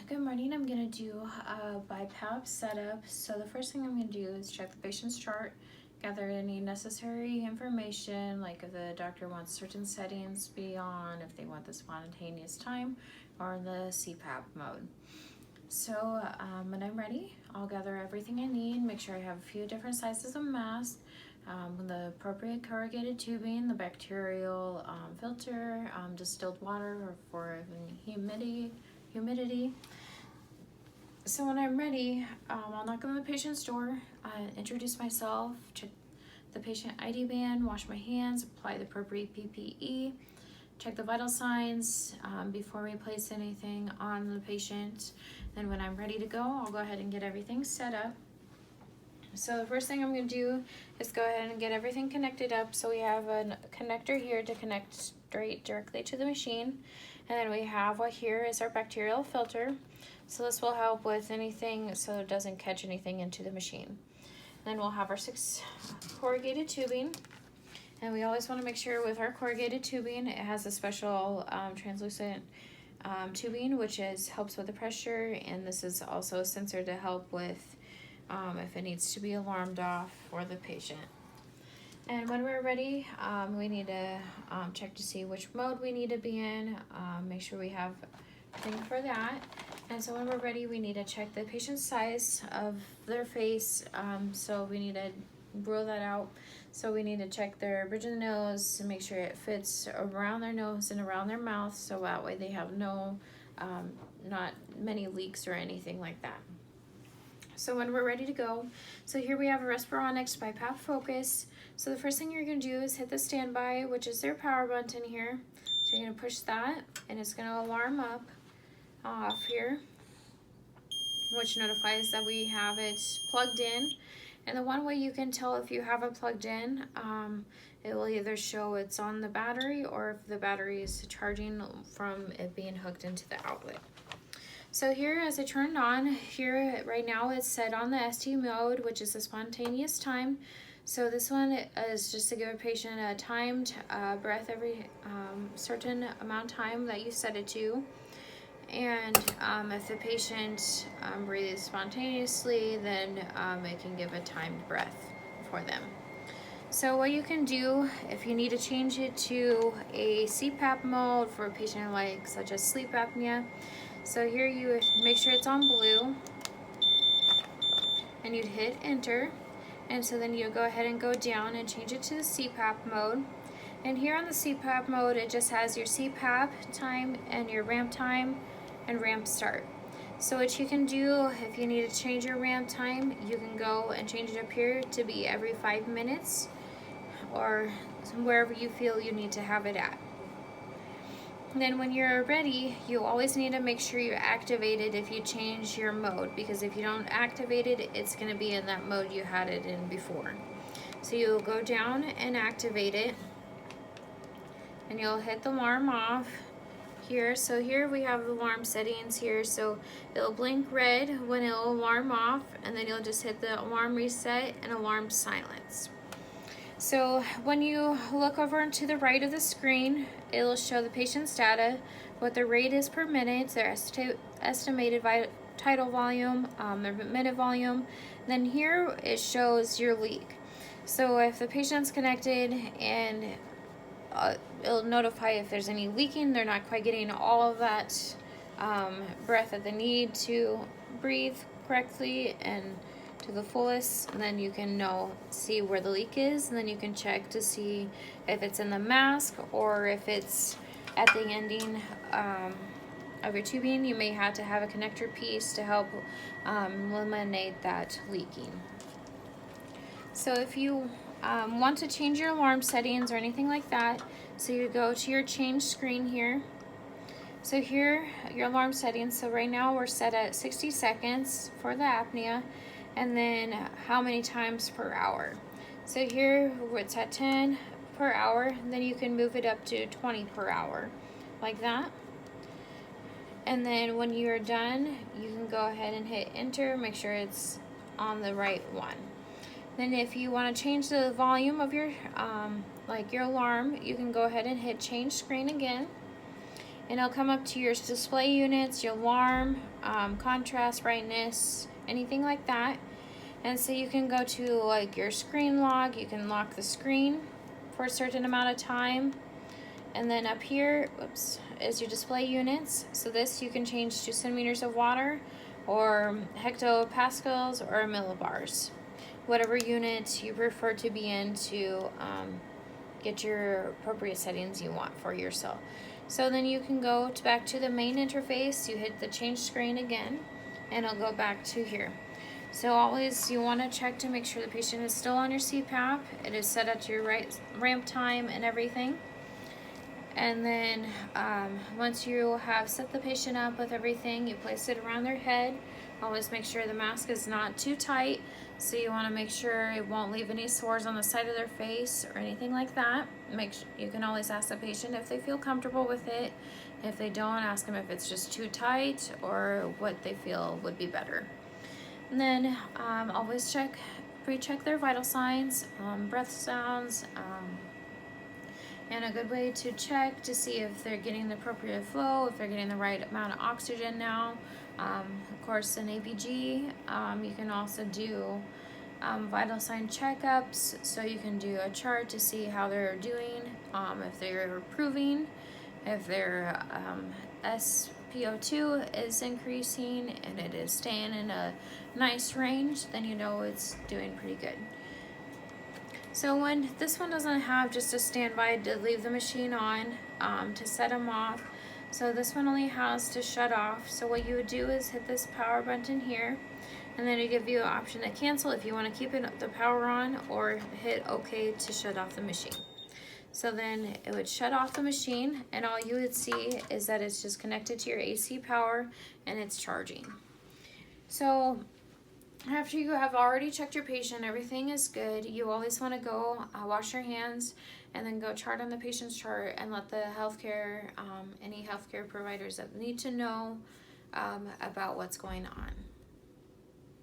Good morning. I'm going to do a BiPAP setup. So the first thing I'm going to do is check the patient's chart, gather any necessary information, like if the doctor wants certain settings to be on, if they want the spontaneous time, or the CPAP mode. So when I'm ready, I'll gather everything I need, make sure I have a few different sizes of masks, the appropriate corrugated tubing, the bacterial filter, distilled water for humidity. So when I'm ready, I'll knock on the patient's door, introduce myself, check the patient ID band, wash my hands, apply the appropriate PPE, check the vital signs before we place anything on the patient. Then when I'm ready to go, I'll go ahead and get everything set up. So the first thing I'm going to do is go ahead and get everything connected up. So we have a connector here to connect straight directly to the machine. And then we have what here is our bacterial filter. So this will help with anything so it doesn't catch anything into the machine. Then we'll have our 6 corrugated tubing. And we always want to make sure with our corrugated tubing, it has a special translucent tubing, which helps with the pressure. And this is also a sensor to help with if it needs to be alarmed off for the patient. And when we're ready, we need to check to see which mode we need to be in, make sure we have everything for that. And so when we're ready, we need to check the patient's size of their face. So we need to rule that out. So we need to check their bridge of the nose to make sure it fits around their nose and around their mouth. So that way they have not many leaks or anything like that. So when we're ready to go, so here we have a Respironics BiPAP Focus. So the first thing you're going to do is hit the standby, which is their power button here. So you're going to push that, and it's going to alarm off here, which notifies that we have it plugged in. And the one way you can tell if you have it plugged in, it will either show it's on the battery or if the battery is charging from it being hooked into the outlet. So here, as I turn it on, here right now it's set on the ST mode, which is the spontaneous time. So this one is just to give a patient a timed breath every certain amount of time that you set it to. And if the patient breathes spontaneously, then it can give a timed breath for them. So what you can do if you need to change it to a CPAP mode for a patient like such as sleep apnea. So here you make sure it's on blue and you'd hit enter. And so then you go ahead and go down and change it to the CPAP mode. And here on the CPAP mode, it just has your CPAP time and your ramp time and ramp start. So what you can do if you need to change your ramp time, you can go and change it up here to be every 5 minutes or wherever you feel you need to have it at. And then when you're ready, you always need to make sure you activate it if you change your mode, because if you don't activate it, it's going to be in that mode you had it in before. So you'll go down and activate it, and you'll hit the alarm off here. So here we have the alarm settings here. So it'll blink red when it'll alarm off, and then you'll just hit the alarm reset and alarm silence. So when you look over to the right of the screen, it'll show the patient's data, what their rate is per minute, their estimated tidal volume, their minute volume. Then here it shows your leak. So if the patient's connected, and it'll notify if there's any leaking, they're not quite getting all of that breath that they need to breathe correctly and to the fullest, and then you can see where the leak is, and then you can check to see if it's in the mask or if it's at the ending of your tubing. You may have to have a connector piece to help eliminate that leaking. So if you want to change your alarm settings or anything like that, so you go to your change screen here. So here, your alarm settings. So right now we're set at 60 seconds for the apnea, and then how many times per hour. So here it's at 10 per hour, then you can move it up to 20 per hour, like that. And then when you're done, you can go ahead and hit enter, make sure it's on the right one. Then if you want to change the volume of your your alarm, you can go ahead and hit change screen again. And it'll come up to your display units, your alarm, contrast, brightness, anything like that. And so you can go to like your screen log, you can lock the screen for a certain amount of time. And then up here, whoops, is your display units. So this you can change to centimeters of water or hectopascals or millibars. Whatever unit you prefer to be in to get your appropriate settings you want for yourself. So then you can go back to the main interface, you hit the change screen again, and it'll go back to here. So always you want to check to make sure the patient is still on your CPAP. It is set at your right ramp time and everything. And then once you have set the patient up with everything, you place it around their head. Always make sure the mask is not too tight. So you want to make sure it won't leave any sores on the side of their face or anything like that. You can always ask the patient if they feel comfortable with it. If they don't, ask them if it's just too tight or what they feel would be better. And then always pre-check their vital signs, breath sounds, and a good way to check to see if they're getting the appropriate flow, if they're getting the right amount of oxygen now. Of course, in ABG, you can also do vital sign checkups, so you can do a chart to see how they're doing, if they're improving, if their SpO2 is increasing and it is staying in a nice range, then you know it's doing pretty good. So when this one doesn't have just a standby to leave the machine on to set them off, so this one only has to shut off. So what you would do is hit this power button here, and then it give you an option to cancel if you want to keep the power on, or hit OK to shut off the machine. So then it would shut off the machine, and all you would see is that it's just connected to your AC power and it's charging. So after you have already checked your patient, everything is good, you always want to go wash your hands and then go chart on the patient's chart and let the healthcare, any healthcare providers that need to know about what's going on.